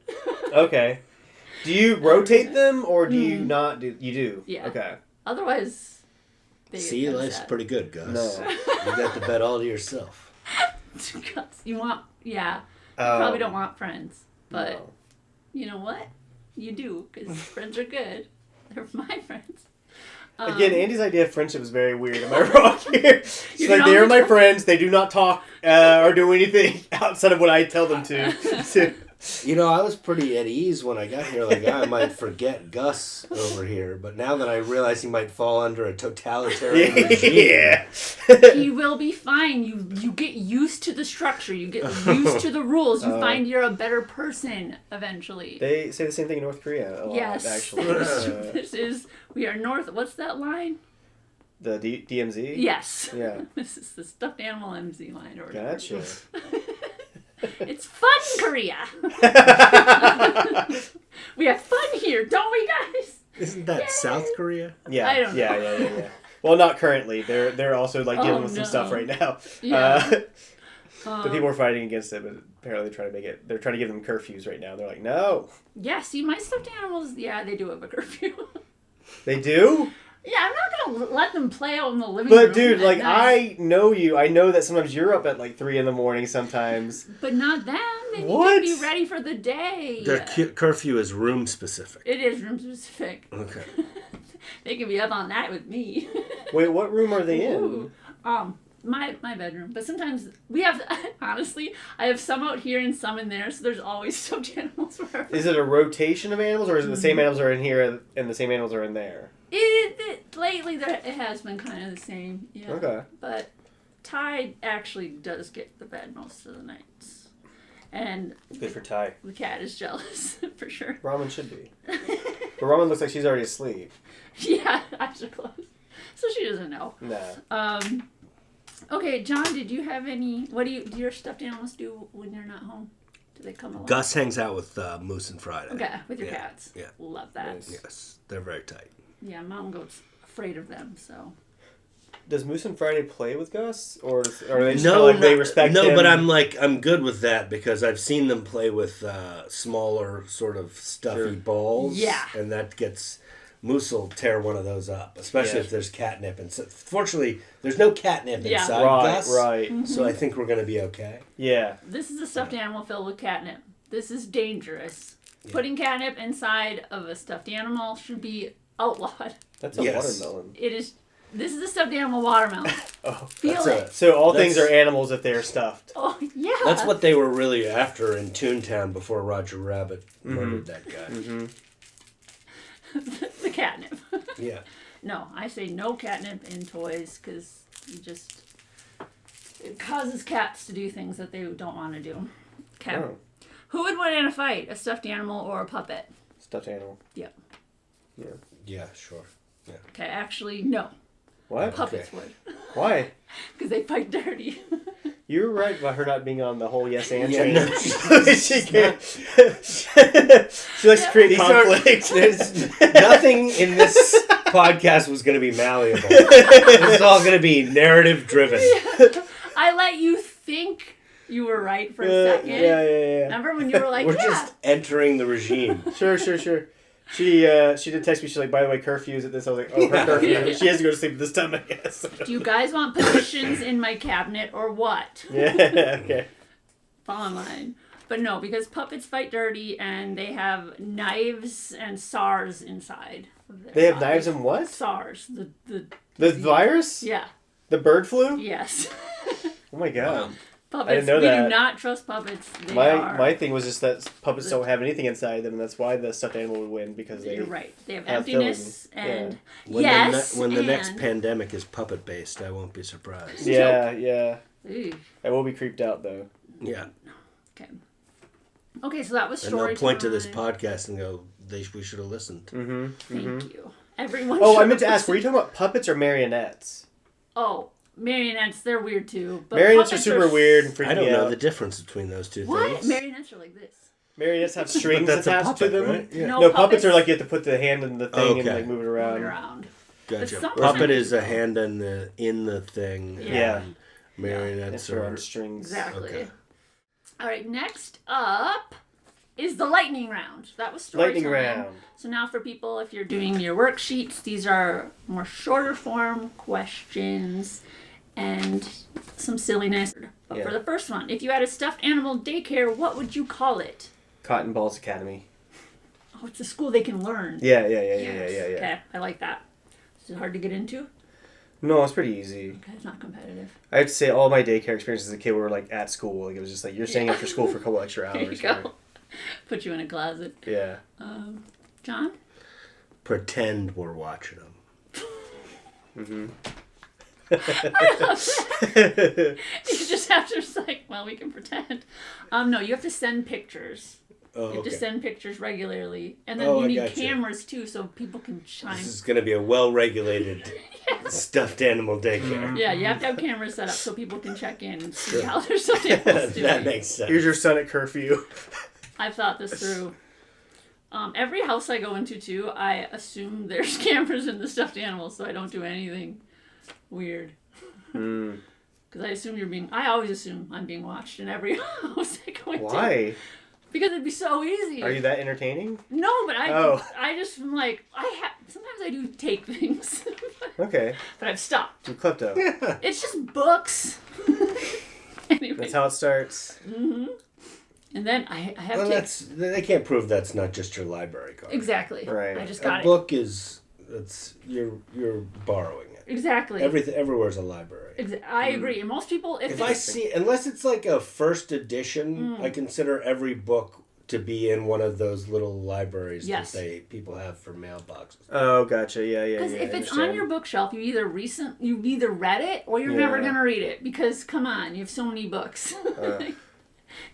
Okay. Do you rotate them, or do you not do... You do? Yeah. Okay. Otherwise, they See, get life's upset. pretty good, Gus. No. You got the bed all to yourself. You want... Yeah. You probably don't want friends. But No. you know what? You do, because friends are good. They're my friends. Again, Andy's idea of friendship is very weird. Am I wrong here? It's You like, know, they are my friends. They do not talk or do anything outside of what I tell them to. You know, I was pretty at ease when I got here. Like, I might forget Gus over here. But now that I realize he might fall under a totalitarian regime. Yeah. He will be fine. You get used to the structure. You get used to the rules. You find you're a better person eventually. They say the same thing in North Korea a lot, Yes. actually. We are north. What's that line? The DMZ? Yes. Yeah. This is the stuffed animal MZ line or whatever. Gotcha. It's fun, Korea. We have fun here, don't we, guys? Isn't that South Korea? Yeah. I don't know. Yeah. Well, not currently. They're also like dealing with some no. stuff right now. Yeah. The people are fighting against it, but apparently they're trying to give them curfews right now. They're like, no. Yeah, see, my stuffed animals, yeah, they do have a curfew. They do? Yeah, I'm not gonna let them play out in the living room. But dude, like at night. I know you. I know that sometimes you're up at like 3 a.m. sometimes. But not them. They What? need to be ready for the day. Their curfew is room specific. It is room specific. Okay. They can be up all night with me. Wait, what room are they in? Ooh. My bedroom. But sometimes we have, honestly, I have some out here and some in there, so there's always stuffed animals wherever. Is it a rotation of animals, or is it the same animals are in here and the same animals are in there? Lately, it has been kind of the same. Yeah. Okay. But Ty actually does get the bed most of the nights. And Good for Ty. the cat is jealous, for sure. Ramen should be. But Ramen looks like she's already asleep. Yeah, eyes are closed. So she doesn't know. Nah. Okay, John, did you have any... What do your stuffed animals do when you're not home? Do they come along? Gus hangs out with Moose and Friday. Okay, with your Yeah, cats. yeah. Love that. Nice. Yes, they're very tight. Yeah, Mountain Goat's afraid of them, so... Does Moose and Friday play with Gus, or are they just No, like they respect him? No, but I'm good with that because I've seen them play with smaller sort of stuffy balls. Yeah. And that gets... Moose will tear one of those up, especially Yeah. if there's catnip. And so, fortunately, there's no catnip Yeah. inside Gus. Right. Mm-hmm. So I think we're going to be okay. Yeah. This is a stuffed animal filled with catnip. This is dangerous. Yeah. Putting catnip inside of a stuffed animal should be outlawed. That's a Yes. watermelon. It is... This is a stuffed animal watermelon. Oh. Feel That's it. So all things That's- are animals if they're stuffed. Oh, yeah. That's what they were really after in Toontown before Roger Rabbit murdered that guy. Mm-hmm. The catnip. Yeah. No, I say no catnip in toys because it causes cats to do things that they don't want to do. Okay. Oh. Who would win in a fight, a stuffed animal or a puppet? Stuffed animal. Yep. Yeah. Yeah, sure. Okay, actually, no. What? Puppets would. Why? Because they fight dirty. You're right about her not being on the whole yes and Yeah, train. no, she can't. She likes to create These are- conflict. There's nothing in this podcast was going to be malleable. It's all going to be narrative driven. I let you think you were right for a second. Yeah. Remember when you were like, We're yeah. just entering the regime. Sure. She did text me. She's like, by the way, curfew's at this. I was like, oh, her curfew. Yeah. She has to go to sleep at this time, I guess. Do you guys want positions in my cabinet or what? Yeah. Okay. Fall in line. But no, because puppets fight dirty and they have knives and SARS inside. Of their They have body. knives and what? SARS. The virus? Yeah. The bird flu? Yes. Oh my god. Puppets. I didn't know we that. do not trust puppets. They are. My thing was just that puppets don't have anything inside them, and that's why the stuffed animal would win because they. You're right. They have have emptiness filling. and When the next and- pandemic is puppet based, I won't be surprised. Yeah. Ooh. I will be creeped out though. Yeah. Okay. Okay, so that was And story they'll point to time. this podcast and go, we should have listened. Mm-hmm. Thank you. Everyone. Oh, I should meant to ask. listen. Were you talking about puppets or marionettes? Oh, marionettes. They're weird too. But Marionettes are puppets super weird and freaky. I don't know the difference between those two What? things. Marionettes are like this. Marionettes have strings But that's a attached to puppet, them. right? Yeah. No, Puppets are like you have to put the hand in the thing and Okay. like move it Moving around. around. Gotcha. But sometimes- Puppet is a hand in the thing. Yeah. And marionettes It's around are... strings. Exactly. Okay. All right, next up is the lightning round. That was story Lightning time. round. So now for people, if you're doing your worksheets, these are more shorter form questions and some silliness. But Yeah. for the first one, if you had a stuffed animal daycare, what would you call it? Cotton Balls Academy. Oh, it's a school they can learn. Yeah. Okay, I like that. Is it hard to get into? No, it's pretty easy. Okay, it's not competitive. I have to say, all my daycare experiences as a kid were like at school. Like it was just like you're staying after school for a couple extra hours. There you go. Put you in a closet. Yeah. John? Pretend we're watching them. Mm-hmm. You just have to just like, well, we can pretend. No, you have to send pictures. Oh, You have to okay. send pictures regularly. And then Oh, you I need gotcha. cameras too so people can chime. This is going to be a well-regulated stuffed animal daycare. Yeah, you have to have cameras set up so people can check in and see how their stuffed animals doing. That makes sense. Here's your son at curfew. I've thought this through. Every house I go into too, I assume there's cameras in the stuffed animals so I don't do anything weird. Mm. Because I always assume I'm being watched in every house I go into. Why? Because it'd be so easy. Are you that entertaining? No, but Oh. I just am like, sometimes I do take things. Okay. But I've stopped. Do klepto. It's just books. Anyway. That's how it starts. Mm-hmm. And then I have Well, to... they can't prove that's not just your library card. Exactly. Right. I just got a it. book is you're borrowing it. Exactly. Everywhere's a library. I agree. And most people, If I see, unless it's like a first edition, I consider every book to be in one of those little libraries that people have for mailboxes. Oh, gotcha. Yeah. Because if it's on your bookshelf, you've either read it or you're never gonna read it. Because come on, you have so many books.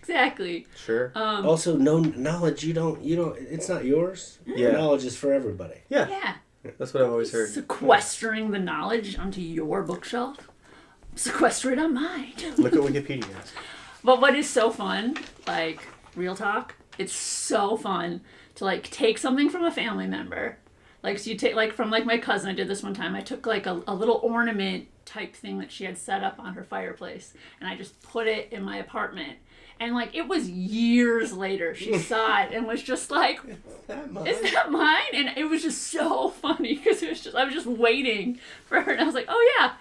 Exactly. Sure. Also, no knowledge. You don't. It's not yours. Yeah. Knowledge is for everybody. Yeah. That's what I've always heard. Sequestering the knowledge onto your bookshelf. Sequester it on mine. Look at Wikipedia. But what is so fun, like, real talk, it's so fun to, like, take something from a family member. Like, so you take, like, from, like, my cousin, I did this one time. I took, like, a little ornament type thing that she had set up on her fireplace. And I just put it in my apartment. And, like, it was years later. She saw it and was just like, is that mine? And it was just so funny because I was just waiting for her. And I was like, oh, yeah.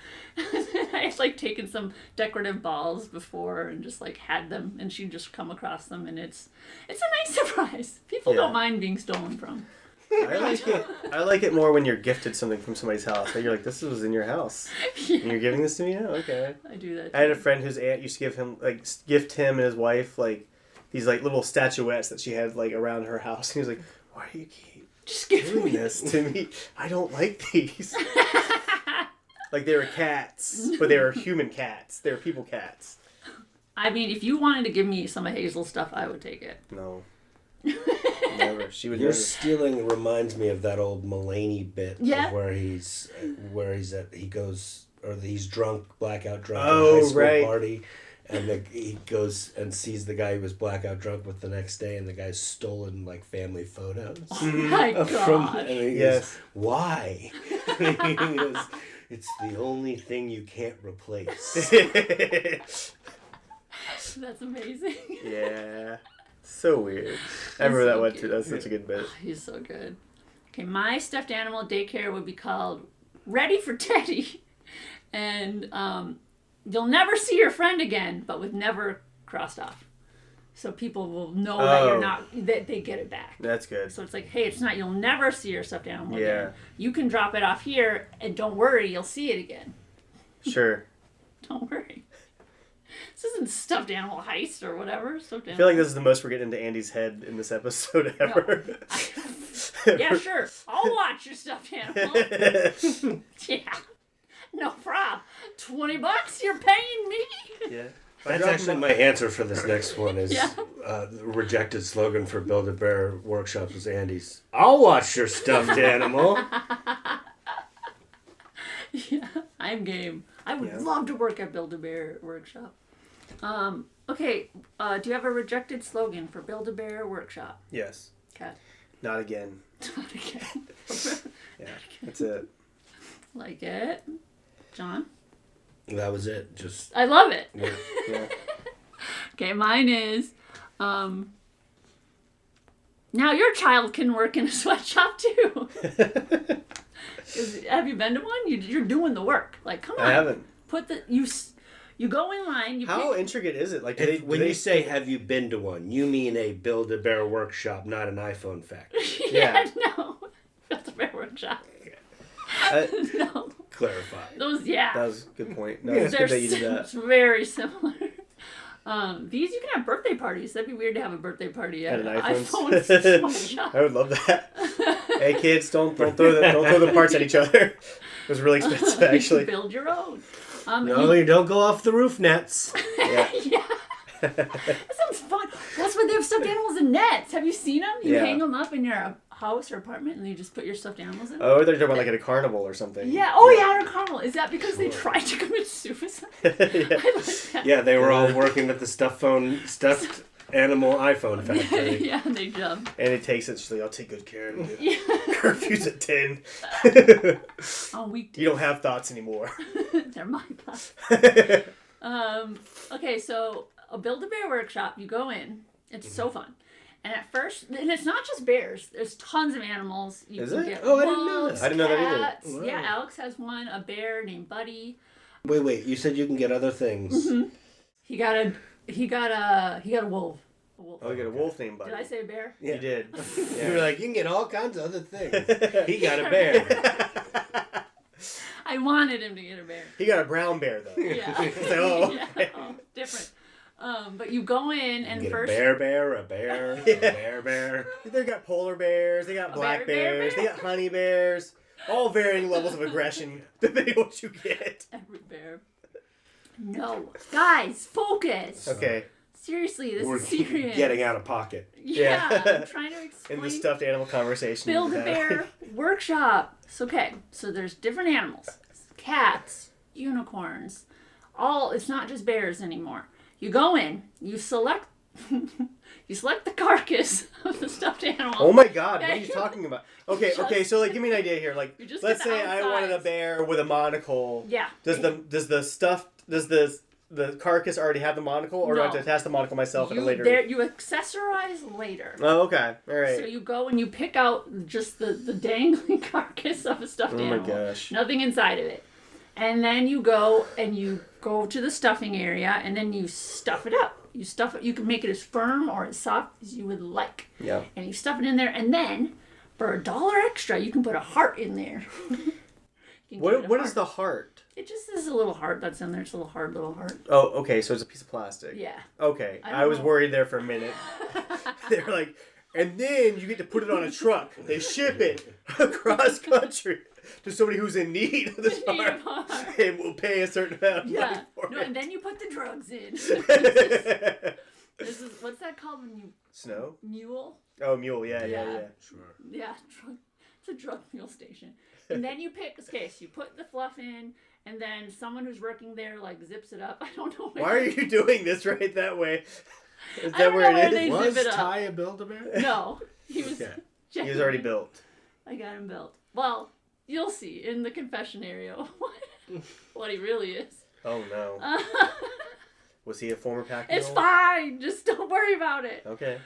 I had, like, taken some decorative balls before and just, like, had them. And she'd just come across them. And it's a nice surprise. People don't mind being stolen from. I like it more when you're gifted something from somebody's house. Like, you're like, this was in your house. Yeah. And you're giving this to me? Oh, okay. I do that too. I had a friend whose aunt used to gift him and his wife, like, these, like, little statuettes that she had, like, around her house. And he was like, why do you keep doing this to me? I don't like these. Like, they were cats, but they were human cats. They were people cats. I mean, if you wanted to give me some of Hazel's stuff, I would take it. No. Never. She would Your never. stealing reminds me of that old Mulaney bit of where he's drunk, blackout drunk at a high school party, and he goes and sees the guy he was blackout drunk with the next day, and the guy's stolen like family photos. Oh my god! And he goes, why? And he goes, it's the only thing you can't replace. That's amazing. Yeah. So weird. I remember that one too. That's such a good bit. He's so good. Okay, my stuffed animal daycare would be called Ready for Teddy. And you'll never see your friend again, but with never crossed off. So people will know that you're not, that they get it back. That's good. So it's like, hey, it's not, you'll never see your stuffed animal again. You can drop it off here, and don't worry, you'll see it again. Sure. Don't worry. This isn't stuffed animal heist or whatever. I feel like this is the most we're getting into Andy's head in this episode ever. No. Yeah, sure. I'll watch your stuffed animal. Yeah. No problem. $20, you're paying me. Yeah. That's actually my answer for this next one is the rejected slogan for Build-A-Bear workshops was Andy's, I'll watch your stuffed animal. Yeah, I'm game. I would love to work at Build-A-Bear workshop. Okay, do you have a rejected slogan for Build-A-Bear workshop? Yes. Okay. Not again. Not again. Yeah, that's it. Like it. John? That was it. I love it. Yeah. Okay, mine is, now your child can work in a sweatshop too. Have you been to one? You're doing the work. Like, come on. I haven't. You go in line. How intricate is it? Like, when you say "Have you been to one," you mean a Build-A-Bear workshop, not an iPhone factory. No. Build-A-Bear workshop. No. Clarify. That was a good point. No, it's good that you did that. It's very similar. These you can have birthday parties. That'd be weird to have a birthday party at an iPhone sweatshop. I would love that. Hey kids, don't throw the parts at each other. It was really expensive, actually. You can build your own. You don't go off the roof nets. Yeah. That sounds fun. That's why they have stuffed animals in nets. Have you seen them? You hang them up in your house or apartment, and you just put your stuffed animals in. Oh, they're talking about like at a carnival or something. Yeah. Oh, yeah, at a carnival. Is that because they tried to commit suicide? I like that. Yeah, they were all working at the stuffed animal iPhone factory. Yeah, they jumped. And it takes it. She's like, I'll take good care of you. Curfew's at 10. On weekdays. You don't have thoughts anymore. They're my thoughts. Okay, so a Build-A-Bear workshop, you go in. It's so fun. And at first, and it's not just bears. There's tons of animals. You Is can it? get Oh, I didn't know wolves, that. I didn't know that either. cats. Wow. Yeah, Alex has one, a bear named Buddy. Wait. You said you can get other things. Mm-hmm. He got a wolf. A wolf. Oh, you got a wolf named Buddy. Did I say bear? Yeah. You did. You were like, you can get all kinds of other things. He got a bear. I wanted him to get a bear. He got a brown bear though. Yeah. So, Yeah. Oh, different. But you go in and Get first. a bear, a bear. They got polar bears. They got black bear. bears. They got honey bears. All varying levels of aggression depending on what you get. Every bear. No, guys, focus. Okay. Seriously, this We're is serious. getting out of pocket. Yeah, Yeah. I'm trying to explain. In the stuffed animal conversation. Build a bear workshop. So, okay, so there's different animals. Cats, unicorns, it's not just bears anymore. You go in, you select the carcass of the stuffed animal. Oh my God, what are you talking about? Okay, so like give me an idea here. Like You just let's get the say I wanted a outsides. bear with a monocle. Yeah. Does the carcass already have the monocle, or do I have to No. attach the monocle myself at a later? You accessorize later. Oh, okay. All right. So you go and you pick out just the dangling carcass of a stuffed Oh my animal. gosh. Nothing inside of it. And then you go to the stuffing area and then you stuff it up. You stuff it. You can make it as firm or as soft as you would like. Yeah. And you stuff it in there, and then for $1 extra, you can put a heart in there. You can give it a What is heart. the heart? It just is a little heart that's in there. It's a little heart. Oh, okay. So it's a piece of plastic. Yeah. Okay. I I don't was know. worried there for a minute. They're like, and then you get to put it on a truck. They ship it across country to somebody who's in need of this Need heart, of heart. and will pay a certain amount of Yeah. money for No, it. and then you put the drugs in. This is what's that called when you Snow? mule? Oh, mule. Yeah. Sure. Yeah, it's a drug mule station. And then you pick. Okay, so you put the fluff in, and then someone who's working there like zips it up. I don't know. Why are you doing this right that way? Is I that don't where know where it they is? Was zip it up. Ty a Build-A-Bear? No, he was. Okay. He was already built. I got him built. Well, you'll see in the confession area what he really is. Oh no. Was he a former pack It's mule? fine. Just don't worry about it. Okay.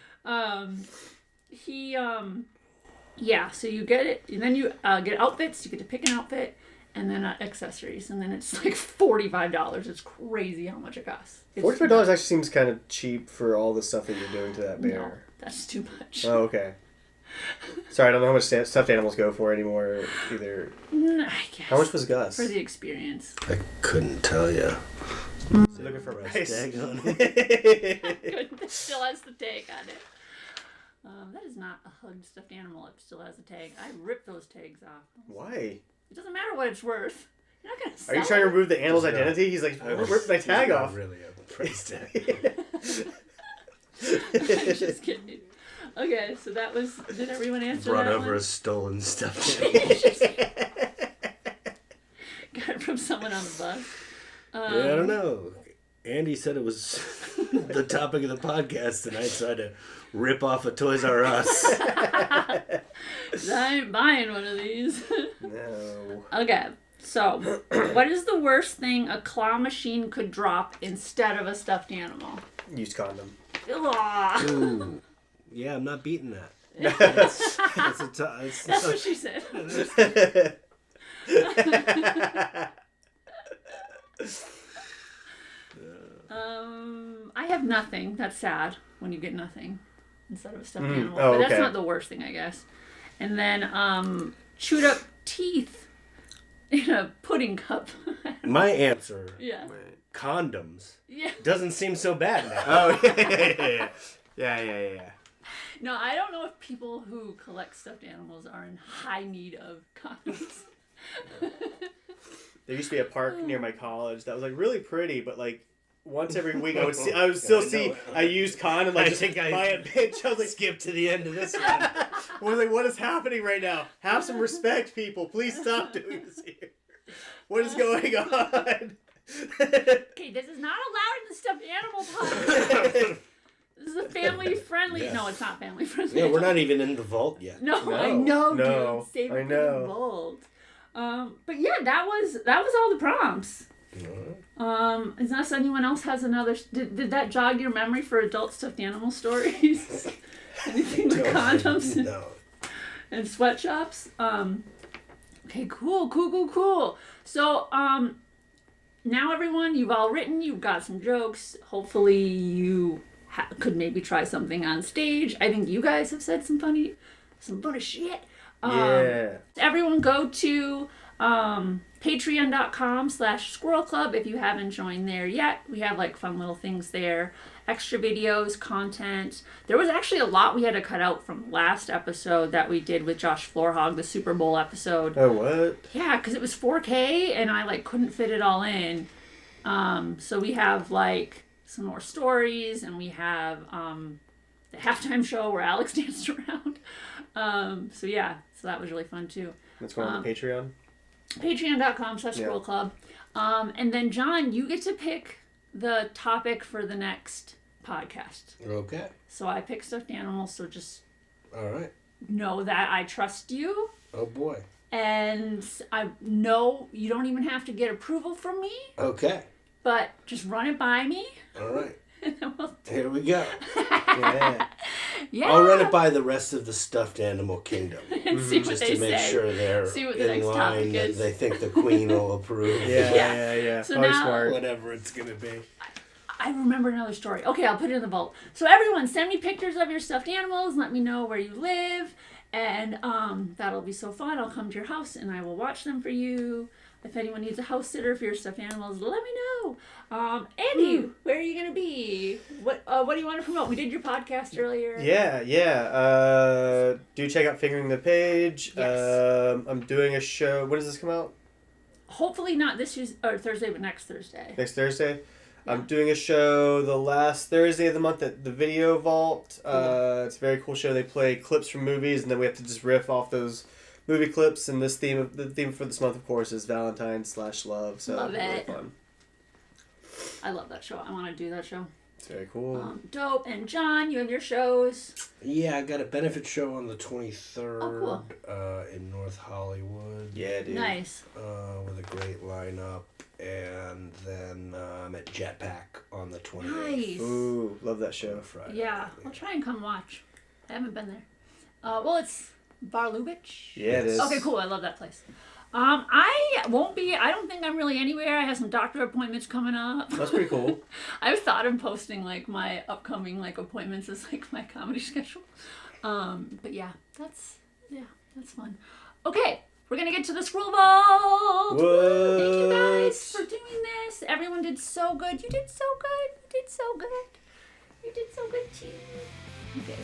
Yeah, so you get it, and then you get outfits. You get to pick an outfit, and then accessories, and then it's like $45. It's crazy how much it costs. It's $45 actually seems kind of cheap for all the stuff that you're doing to that No, bear. that's too much. Oh, okay. Sorry, I don't know how much stuffed animals go for anymore either. I guess. How much was Gus? for the experience? I couldn't tell you. Looking for a Price price. tag on it. It still has the tag on it. That is not a hugged stuffed animal. It still has a tag. I ripped those tags off. Why? It doesn't matter what it's worth. You're not gonna Are sell you trying to it. remove the animal's Just not. identity? He's like, I rip my tag not off. Really a price tag. I'm just kidding. Okay, so that was. Did everyone answer Brought that over one? a stolen stuffed animal. Got it from someone on the bus. Yeah, I don't know. Andy said it was the topic of the podcast tonight, so I had to rip off a Toys R Us. I ain't buying one of these. No. Okay, so what is the worst thing a claw machine could drop instead of a stuffed animal? Used condom. Ugh. Ooh. Yeah, I'm not beating that. That's what she said. I have nothing. That's sad when you get nothing instead of a stuffed animal. Oh, But that's okay. not the worst thing, I guess. And then chewed up teeth in a pudding cup. My answer, Yeah. condoms, Yeah. doesn't seem so bad now. Oh, yeah. No, I don't know if people who collect stuffed animals are in high need of condoms. There used to be a park near my college that was like really pretty, but like once every week I would still see a used condom like I just think I- buy a bench. I was like, Skip to the end of this one. I was like, what is happening right now? Have some respect, people. Please stop doing this here. What is going on? Okay, this is not allowed in the stuffed animal podcast. This is a family friendly. Yes. No, it's not family friendly. Yeah, we're not even in the vault yet. No, I know, No, dude. Save I it know. for the vault. But yeah, that was all the prompts. Unless anyone else has another. Did that jog your memory for adult stuffed animal stories? Anything but condoms No. and sweatshops. Okay, cool. So, now everyone, you've all written, you've got some jokes. Hopefully you could maybe try something on stage. I think you guys have said some funny shit. Yeah. Everyone go to patreon.com/squirrel club if you haven't joined there yet. We have like fun little things there. Extra videos, content. There was actually a lot we had to cut out from last episode that we did with Josh Floorhog, the Super Bowl episode. Oh, what? Yeah, because it was 4K and I like couldn't fit it all in. So we have like some more stories and we have the halftime show where Alex danced around. So that was really fun too. That's going on the Patreon? Patreon.com/squirrel club. And then John, you get to pick the topic for the next podcast. Okay. So I picked stuffed animals, so just All right. know that I trust you. Oh boy. And I know you don't even have to get approval from me, Okay. but just run it by me. All right. And then we'll... Here we go. Yeah. Yeah. I'll run it by the rest of the stuffed animal kingdom. And see what Just they to make say. sure they're See what the in next line, topic that is. they think the queen will approve. Yeah. So Probably now- smart. Whatever it's going to be. I remember another story. Okay, I'll put it in the vault. So everyone, send me pictures of your stuffed animals. Let me know where you live. And that'll be so fun. I'll come to your house and I will watch them for you. If anyone needs a house sitter for your stuffed animals, let me know. Andy, where are you going to be? What do you want to promote? We did your podcast earlier. Yeah. Do check out Fingering the Page. Yes. I'm doing a show. When does this come out? Hopefully not this Tuesday or Thursday, but next Thursday. Next Thursday? Yeah. I'm doing a show the last Thursday of the month at the Video Vault. It's a very cool show. They play clips from movies, and then we have to just riff off those movie clips. And the theme for this month, of course, is Valentine's/love. So Love really it. fun. I love that show. I want to do that show. It's very cool. Dope. And John, you have your shows. Yeah, I got a benefit show on the 23rd Oh, in North Hollywood. Yeah, dude. Nice. With a great lineup. And then I'm at Jetpack on the 28th. Nice. Ooh, love that show. Friday. Yeah, I'll try and come watch. I haven't been there. Well, it's Bar Lubitsch. Yeah, it is. Okay, cool. I love that place. I won't be. I don't think I'm really anywhere. I have some doctor appointments coming up. That's pretty cool. I've thought of posting like my upcoming like appointments as like my comedy schedule. But yeah, that's fun. Okay, we're gonna get to the Scroll Vault. What? Thank you guys for doing this. Everyone did so good. You did so good. You did so good. You did so good too. Okay.